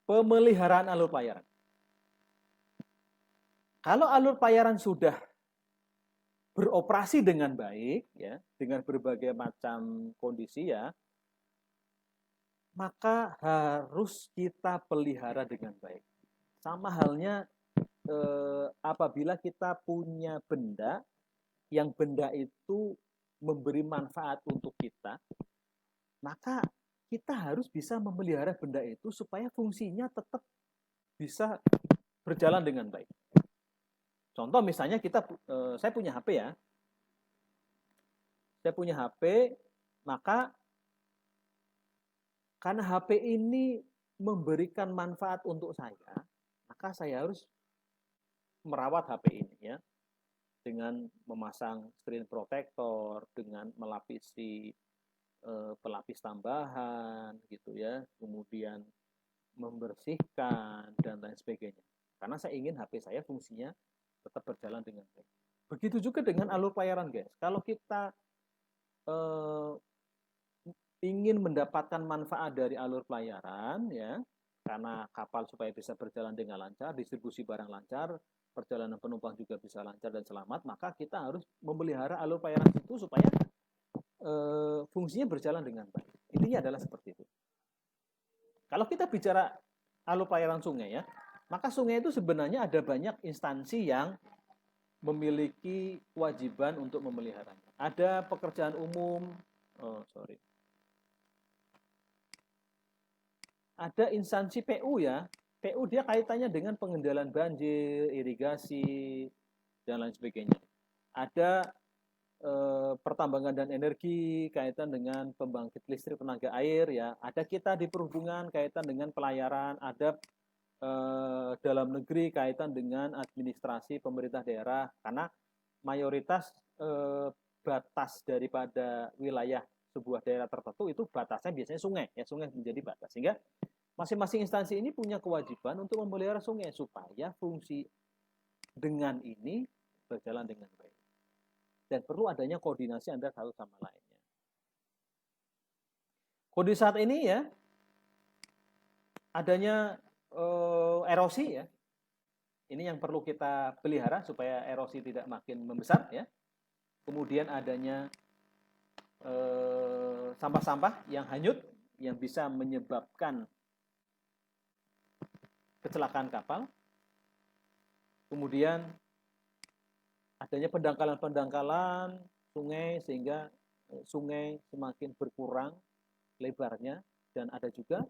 Pemeliharaan alur pelayaran. Kalau alur pelayaran sudah beroperasi dengan baik, ya, dengan berbagai macam kondisi, ya, maka harus kita pelihara dengan baik. Sama halnya apabila kita punya benda, yang benda itu memberi manfaat untuk kita, maka kita harus bisa memelihara benda itu supaya fungsinya tetap bisa berjalan dengan baik. Contoh misalnya saya punya HP, ya. Saya punya HP, maka karena HP ini memberikan manfaat untuk saya, maka saya harus merawat HP ini, ya, dengan memasang screen protector, dengan melapisi pelapis tambahan, gitu ya, kemudian membersihkan dan lain sebagainya. Karena saya ingin HP saya fungsinya tetap berjalan dengan baik. Begitu juga dengan alur pelayaran, guys. Kalau kita eh, ingin mendapatkan manfaat dari alur pelayaran, ya, karena kapal supaya bisa berjalan dengan lancar, distribusi barang lancar, perjalanan penumpang juga bisa lancar dan selamat, maka kita harus memelihara alur pelayaran itu supaya fungsinya berjalan dengan baik. Intinya adalah seperti itu. Kalau kita bicara alur pelayaran sungai, ya, maka sungai itu sebenarnya ada banyak instansi yang memiliki kewajiban untuk memeliharanya. Ada pekerjaan umum, ada instansi PU, ya. PU dia kaitannya dengan pengendalian banjir, irigasi, dan lain sebagainya. Ada pertambangan dan energi kaitan dengan pembangkit listrik tenaga air, ya. Ada kita di perhubungan kaitan dengan pelayaran, ada dalam negeri kaitan dengan administrasi pemerintah daerah, karena mayoritas batas daripada wilayah sebuah daerah tertentu itu batasnya biasanya sungai, ya, sungai menjadi batas, sehingga masing-masing instansi ini punya kewajiban untuk memelihara sungai supaya fungsi dengan ini berjalan dengan baik. Dan perlu adanya koordinasi antara satu sama lainnya. Kondisi saat ini, ya, adanya erosi, ya. Ini yang perlu kita pelihara supaya erosi tidak makin membesar, ya. Kemudian adanya sampah-sampah yang hanyut yang bisa menyebabkan kecelakaan kapal. Kemudian adanya pendangkalan-pendangkalan sungai sehingga sungai semakin berkurang lebarnya, dan ada juga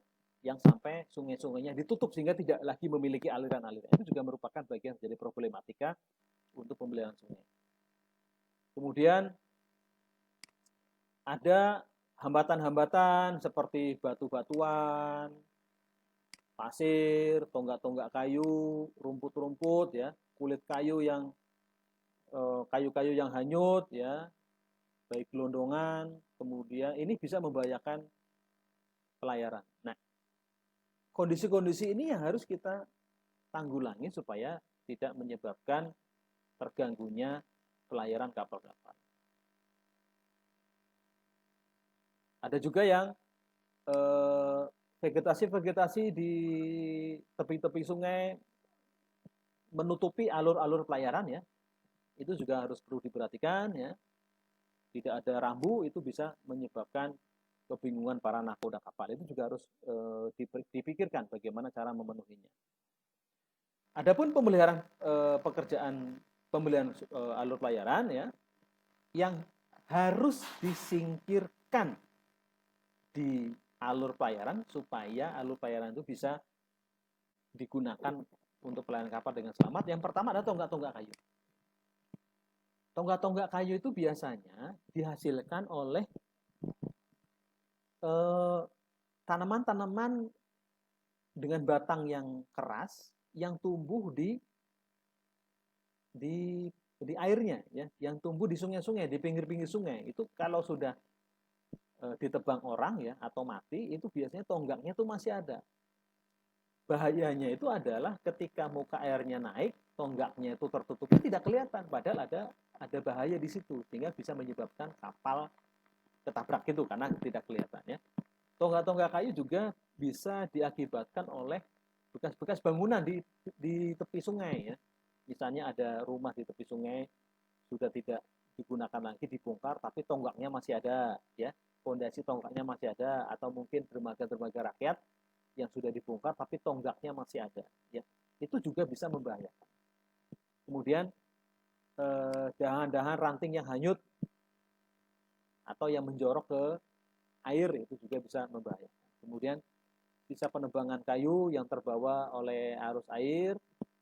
yang sampai sungai-sungainya ditutup sehingga tidak lagi memiliki aliran-aliran. Itu juga merupakan bagian dari problematika untuk pemeliharaan sungai. Kemudian ada hambatan-hambatan seperti batu-batuan, pasir, tonggak-tonggak kayu, rumput-rumput, ya, kulit kayu yang kayu-kayu yang hanyut, ya, baik gelondongan, kemudian ini bisa membahayakan pelayaran. Nah, kondisi-kondisi ini yang harus kita tanggulangi supaya tidak menyebabkan terganggunya pelayaran kapal-kapal. Ada juga yang vegetasi-vegetasi di tepi-tepi sungai menutupi alur-alur pelayaran, ya. Itu juga harus perlu diperhatikan, ya. Tidak ada rambu, itu bisa menyebabkan kebingungan para nakoda kapal. Itu juga harus dipikirkan bagaimana cara memenuhinya. Adapun pemeliharaan pekerjaan pemeliharaan alur pelayaran, ya, yang harus disingkirkan di alur pelayaran supaya alur pelayaran itu bisa digunakan untuk pelayaran kapal dengan selamat. Yang pertama adalah tonggak-tonggak kayu. Tonggak-tonggak kayu itu biasanya dihasilkan oleh tanaman-tanaman dengan batang yang keras yang tumbuh di airnya, ya, yang tumbuh di sungai-sungai, di pinggir-pinggir sungai. Itu kalau sudah ditebang orang, ya, atau mati, itu biasanya tonggaknya itu masih ada. Bahayanya itu adalah ketika muka airnya naik, tonggaknya itu tertutupi tidak kelihatan, padahal ada bahaya di situ sehingga bisa menyebabkan kapal ketabrak itu karena tidak kelihatan, ya. Tonggak-tonggak kayu juga bisa diakibatkan oleh bekas-bekas bangunan di tepi sungai ya. Misalnya ada rumah di tepi sungai sudah tidak digunakan lagi, dibongkar, tapi tonggaknya masih ada ya, fondasi tonggaknya masih ada, atau mungkin dermaga-dermaga rakyat yang sudah dibongkar tapi tonggaknya masih ada ya, itu juga bisa membahayakan. Kemudian dahan-dahan ranting yang hanyut atau yang menjorok ke air itu juga bisa membahayakan. Kemudian sisa penebangan kayu yang terbawa oleh arus air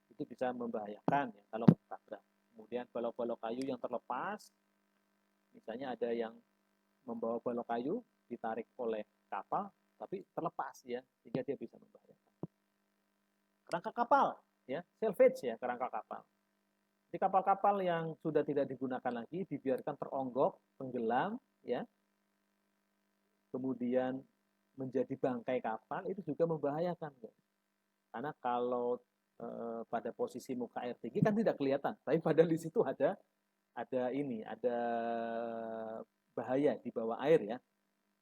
itu bisa membahayakan ya kalau ketabrak. Kemudian balok-balok kayu yang terlepas, misalnya ada yang membawa balok kayu ditarik oleh kapal tapi terlepas ya, sehingga dia bisa membahayakan. Kerangka kapal ya, salvage ya, kerangka kapal. Di kapal-kapal yang sudah tidak digunakan lagi dibiarkan teronggok, tenggelam ya. Kemudian menjadi bangkai kapal itu juga membahayakan. Karena kalau pada posisi muka air tinggi kan tidak kelihatan, tapi padahal di situ ada bahaya di bawah air ya.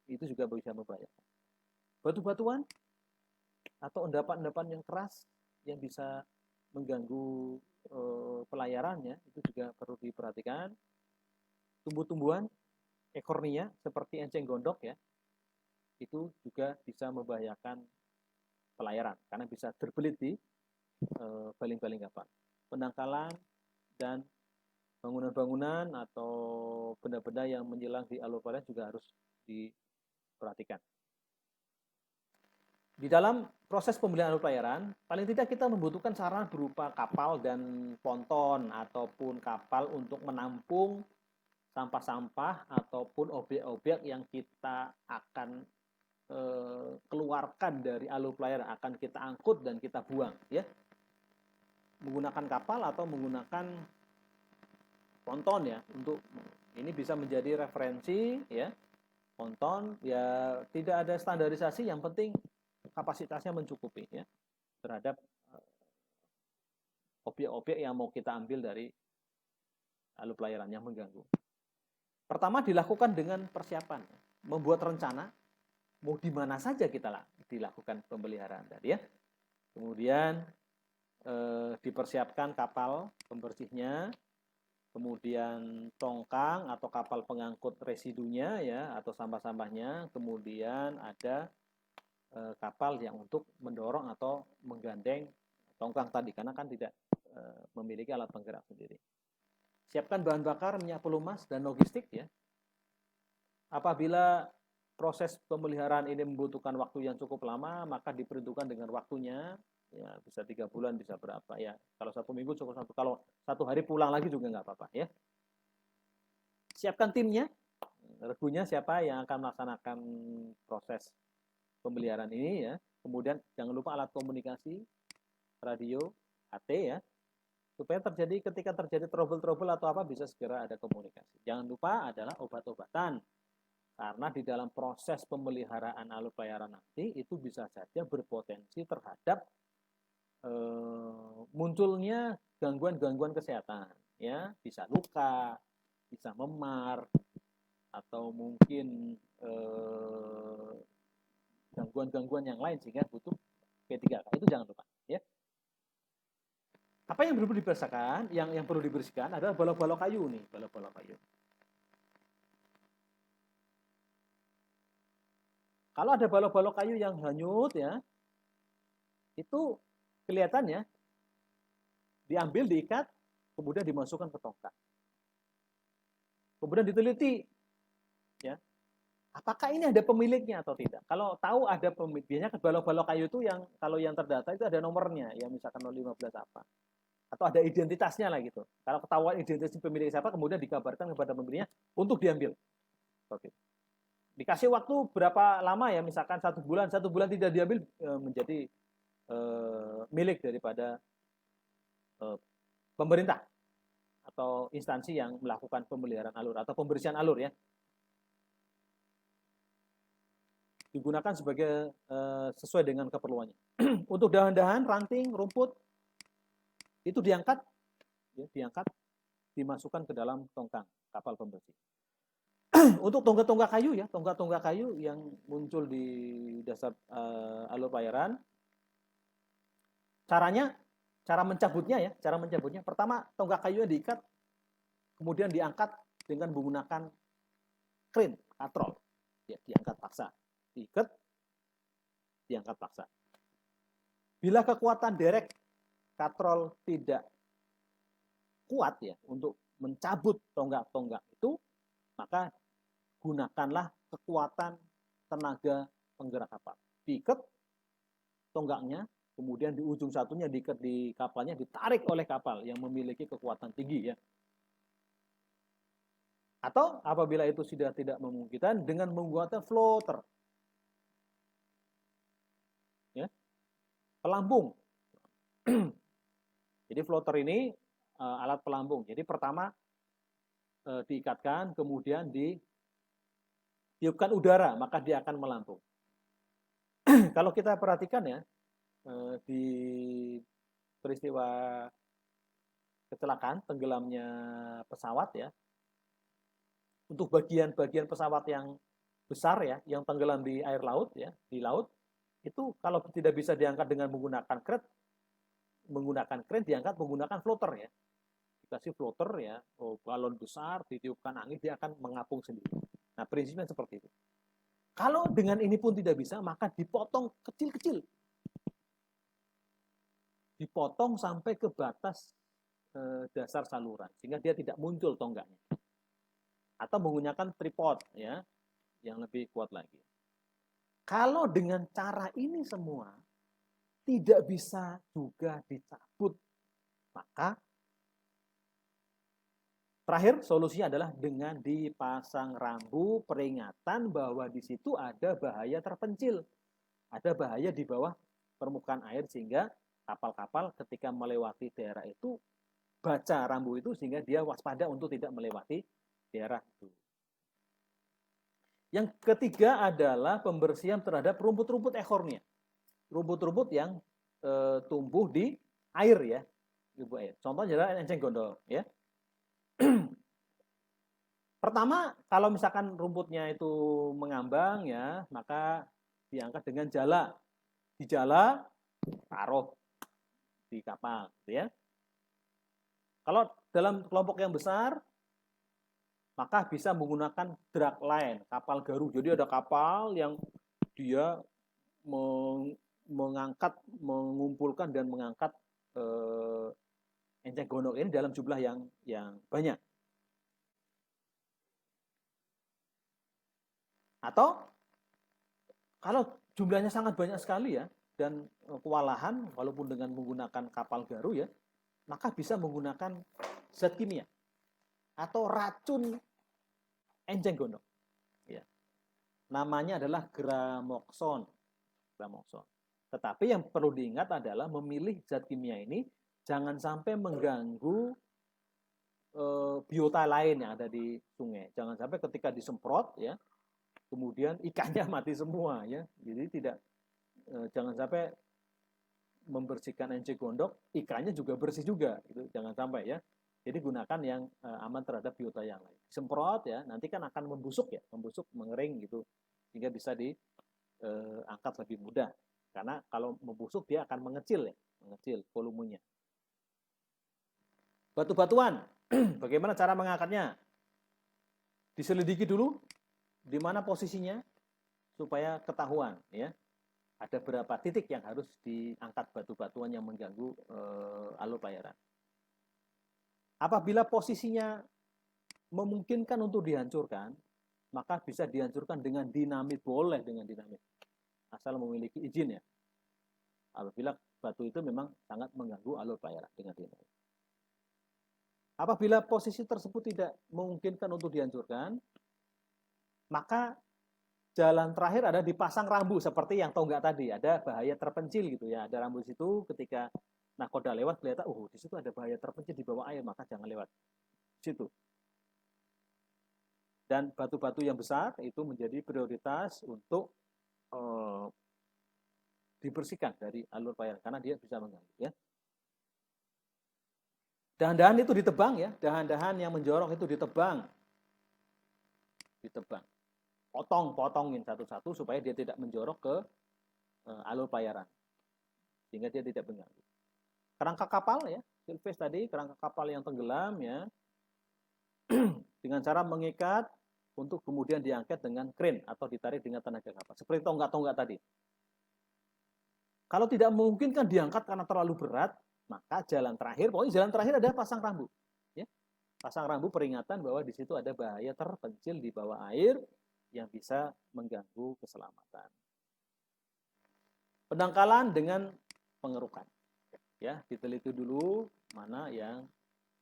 Itu juga bisa membahayakan. Batu-batuan atau endapan-endapan yang keras yang bisa mengganggu pelayarannya itu juga perlu diperhatikan. Tumbuh-tumbuhan ekornia seperti enceng gondok ya, itu juga bisa membahayakan pelayaran karena bisa terbelit di baling-baling kapal. Pendangkalan dan bangunan-bangunan atau benda-benda yang menyilang di alur pelayaran juga harus diperhatikan. Di dalam proses pembelian alur pelayaran, paling tidak kita membutuhkan sarana berupa kapal dan ponton ataupun kapal untuk menampung sampah-sampah ataupun objek-objek yang kita akan keluarkan dari alur pelayaran, akan kita angkut dan kita buang ya. Menggunakan kapal atau menggunakan ponton ya, untuk ini bisa menjadi referensi ya. Ponton ya tidak ada standarisasi, yang penting kapasitasnya mencukupi ya terhadap objek-objek yang mau kita ambil dari alur pelayaran yang mengganggu. Pertama dilakukan dengan persiapan, membuat rencana mau di mana saja kita dilakukan pemeliharaan tadi ya. Kemudian dipersiapkan kapal pembersihnya, kemudian tongkang atau kapal pengangkut residunya ya atau sampah-sampahnya, kemudian ada kapal yang untuk mendorong atau menggandeng tongkang tadi karena kan tidak memiliki alat penggerak sendiri. Siapkan bahan bakar, minyak pelumas dan logistik ya. Apabila proses pemeliharaan ini membutuhkan waktu yang cukup lama, maka diperhitungkan dengan waktunya ya, bisa 3 bulan, bisa berapa ya. Kalau 1 minggu cukup satu, kalau 1 hari pulang lagi juga nggak apa-apa ya. Siapkan timnya, regunya siapa yang akan melaksanakan proses pemeliharaan ini ya. Kemudian jangan lupa alat komunikasi, radio, HT ya, supaya ketika terjadi trouble atau apa bisa segera ada komunikasi. Jangan lupa adalah obat-obatan, karena di dalam proses pemeliharaan alur pelayaran nanti itu bisa saja berpotensi terhadap munculnya gangguan-gangguan kesehatan ya, bisa luka, bisa memar, atau mungkin gangguan-gangguan yang lain sehingga butuh P3K. Itu jangan lupa ya. Apa yang perlu dibersihkan? Yang perlu dibersihkan adalah balok-balok kayu nih, balok-balok kayu. Kalau ada balok-balok kayu yang hanyut ya, itu kelihatannya diambil, diikat, kemudian dimasukkan ke tongkang. Kemudian diteliti ya, apakah ini ada pemiliknya atau tidak. Kalau tahu ada pemiliknya, balok-balok kayu itu yang kalau yang terdata itu ada nomornya, ya misalkan 015 apa. Atau ada identitasnya lah gitu. Kalau ketahuan identitas pemilik siapa, kemudian dikabarkan kepada pemiliknya untuk diambil. Oke. Dikasih waktu berapa lama ya, misalkan 1 bulan tidak diambil menjadi milik daripada pemerintah atau instansi yang melakukan pemeliharaan alur atau pembersihan alur ya. Digunakan sebagai sesuai dengan keperluannya. Untuk dahan-dahan, ranting, rumput itu diangkat, dimasukkan ke dalam tongkang kapal pembersih. Untuk tonggak-tonggak kayu ya, tonggak-tonggak kayu yang muncul di dasar alur pelayaran Cara mencabutnya pertama tonggak kayunya diikat, kemudian diangkat dengan menggunakan crane, katrol. Ya, diangkat paksa. Diikat, diangkat paksa. Bila kekuatan derek katrol tidak kuat ya untuk mencabut tonggak-tonggak itu, maka gunakanlah kekuatan tenaga penggerak kapal. Diikat tonggaknya, kemudian di ujung satunya diikat di kapalnya, ditarik oleh kapal yang memiliki kekuatan tinggi ya. Atau apabila itu sudah tidak memungkinkan, dengan menggunakan floater. Ya. Pelampung. Jadi floater ini alat pelampung. Jadi pertama diikatkan, kemudian ditiupkan udara, maka dia akan melampung. Kalau kita perhatikan ya, di peristiwa kecelakaan tenggelamnya pesawat ya, untuk bagian-bagian pesawat yang besar ya, yang tenggelam di air laut ya, di laut, itu kalau tidak bisa diangkat dengan menggunakan crane diangkat menggunakan floater ya. Dikasih floater ya, balon besar, ditiupkan angin, dia akan mengapung sendiri. Nah, prinsipnya seperti itu. Kalau dengan ini pun tidak bisa, maka dipotong kecil-kecil. Dipotong sampai ke batas dasar saluran, sehingga dia tidak muncul tonggaknya. Atau menggunakan tripod ya, yang lebih kuat lagi. Kalau dengan cara ini semua tidak bisa juga dicabut, maka terakhir solusinya adalah dengan dipasang rambu peringatan bahwa di situ ada bahaya terpencil, ada bahaya di bawah permukaan air, sehingga kapal-kapal ketika melewati daerah itu baca rambu itu sehingga dia waspada untuk tidak melewati daerah itu. Yang ketiga adalah pembersihan terhadap rumput-rumput ekornya. Rumput-rumput yang tumbuh di air ya, ibu air. Contohnya adalah enceng gondok ya. Pertama, kalau misalkan rumputnya itu mengambang ya, maka diangkat dengan jala. Di jala taruh di kapal, gitu ya. Kalau dalam kelompok yang besar, maka bisa menggunakan drag line, kapal garu. Jadi ada kapal yang dia mengangkat, mengumpulkan dan mengangkat enceng gondok ini dalam jumlah yang banyak. Atau kalau jumlahnya sangat banyak sekali ya, dan kewalahan walaupun dengan menggunakan kapal garu ya, maka bisa menggunakan zat kimia atau racun enceng gondok. Ya. Namanya adalah gramoxone. Tetapi yang perlu diingat adalah memilih zat kimia ini jangan sampai mengganggu biota lain yang ada di sungai. Jangan sampai ketika disemprot ya, kemudian ikannya mati semua ya. Jadi jangan sampai membersihkan enceng gondok, ikannya juga bersih juga gitu. Jangan sampai ya. Jadi gunakan yang aman terhadap biota yang lain. Semprot ya, nanti kan akan membusuk ya, mengering gitu, sehingga bisa diangkat lebih mudah. Karena kalau membusuk dia akan mengecil volumenya. Batu-batuan, bagaimana cara mengangkatnya? Diselidiki dulu di mana posisinya supaya ketahuan ya. Ada berapa titik yang harus diangkat batu-batuan yang mengganggu alur pelayaran. Apabila posisinya memungkinkan untuk dihancurkan, maka bisa dihancurkan dengan dinamit, boleh dengan dinamit. Asal memiliki izin ya. Apabila batu itu memang sangat mengganggu alur pelayaran dengan dinamit. Apabila posisi tersebut tidak memungkinkan untuk dihancurkan, maka jalan terakhir ada dipasang rambu seperti yang tonggak tadi. Ada bahaya terpencil gitu ya. Ada rambu di situ, ketika nakoda lewat kelihatan, di situ ada bahaya terpencil di bawah air, maka jangan lewat situ. Dan batu-batu yang besar itu menjadi prioritas untuk dibersihkan dari alur pelayaran karena dia bisa mengganggu ya. Dahan-dahan itu ditebang ya, dahan-dahan yang menjorok itu ditebang. Potongin satu-satu supaya dia tidak menjorok ke alur pelayaran, sehingga dia tidak mengganggu. kerangka kapal ya, silphage tadi, kerangka kapal yang tenggelam ya, dengan cara mengikat untuk kemudian diangkat dengan crane atau ditarik dengan tenaga kapal. Seperti tonggak-tonggak tadi. Kalau tidak memungkinkan diangkat karena terlalu berat, maka jalan terakhir, pokoknya jalan terakhir adalah pasang rambu. Ya. Pasang rambu peringatan bahwa di situ ada bahaya terpencil di bawah air yang bisa mengganggu keselamatan. Pendangkalan dengan pengerukan. Ya, diteliti dulu mana yang,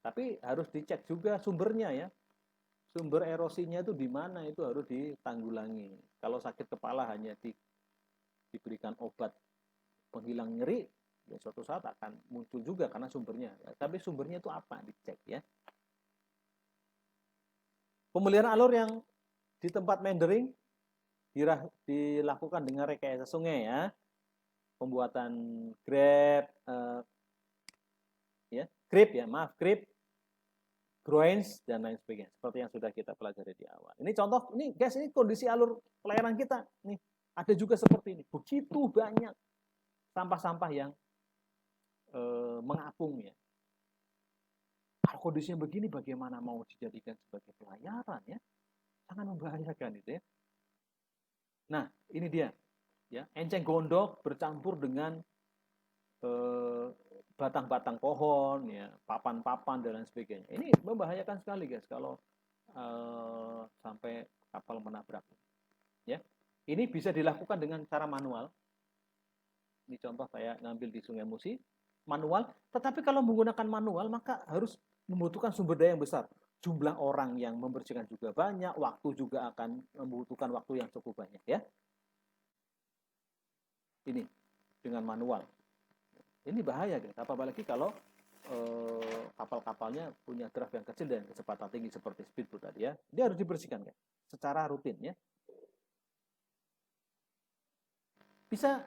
tapi harus dicek juga sumbernya ya. Sumber erosinya itu di mana, itu harus ditanggulangi. Kalau sakit kepala hanya diberikan obat penghilang nyeri, ya suatu saat akan muncul juga karena sumbernya. Ya, tapi sumbernya itu apa? Dicek ya. Pemeliharaan alur yang di tempat mendering dilakukan dengan rekayasa sungai ya. Pembuatan grab, grip, groins dan lain sebagainya. Seperti yang sudah kita pelajari di awal. Ini contoh, ini guys, ini kondisi alur pelayaran kita. Nih, ada juga seperti ini. Begitu banyak sampah-sampah yang mengapung ya. Kalau kondisinya begini, bagaimana mau dijadikan sebagai pelayaran ya? Sangat membahayakan itu ya. Nah, ini dia. Ya, enceng gondok bercampur dengan batang-batang pohon, ya, papan-papan dan lain sebagainya. Ini membahayakan sekali guys kalau sampai kapal menabrak. Ya, ini bisa dilakukan dengan cara manual. Ini contoh saya ngambil di Sungai Musi, manual. Tetapi kalau menggunakan manual maka harus membutuhkan sumber daya yang besar. Jumlah orang yang membersihkan juga banyak, waktu juga akan membutuhkan waktu yang cukup banyak ya. Ini dengan manual. Ini bahaya guys, apalagi kalau kapal-kapalnya punya draft yang kecil dan kecepatan tinggi seperti speedboat tadi ya. Dia harus dibersihkan guys, secara rutin ya. Bisa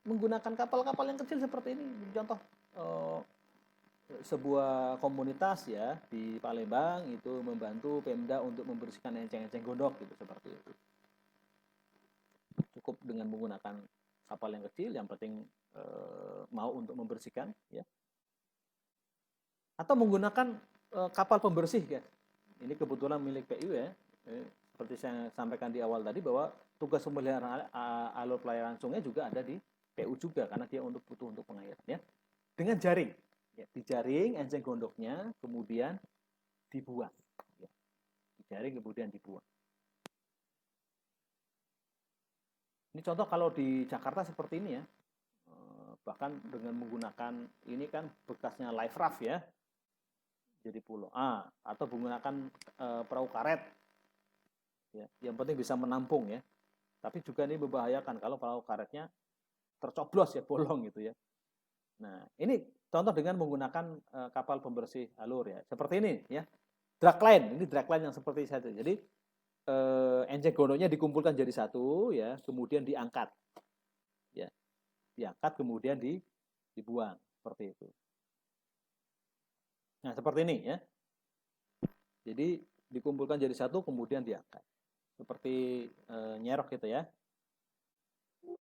menggunakan kapal-kapal yang kecil seperti ini. Contoh sebuah komunitas ya di Palembang itu membantu Pemda untuk membersihkan enceng-enceng gondok gitu, seperti itu. Cukup dengan menggunakan kapal yang kecil, yang penting mau untuk membersihkan ya. Atau menggunakan kapal pembersih ya. Ini kebetulan milik PU ya. Seperti saya sampaikan di awal tadi bahwa tugas pemeliharaan alur pelayaran sungai juga ada di PU juga karena dia butuh untuk pengairan ya. Dengan jaring. Ya, dijaring enceng gondoknya kemudian dibuang. Ya. Dijaring kemudian dibuang. Ini contoh kalau di Jakarta seperti ini ya. Bahkan dengan menggunakan ini kan bekasnya life raft ya. Jadi pulau. Atau menggunakan perahu karet. Ya, yang penting bisa menampung ya. Tapi juga ini membahayakan kalau perahu karetnya tercoblos ya, bolong gitu ya. Nah, ini contoh dengan menggunakan kapal pembersih alur ya. Seperti ini ya. Dragline, ini dragline yang seperti saya. Jadi enceng gondoknya dikumpulkan jadi satu ya, kemudian diangkat. Ya. Diangkat kemudian dibuang seperti itu. Nah, seperti ini ya. Jadi dikumpulkan jadi satu kemudian diangkat. Seperti nyerok gitu ya.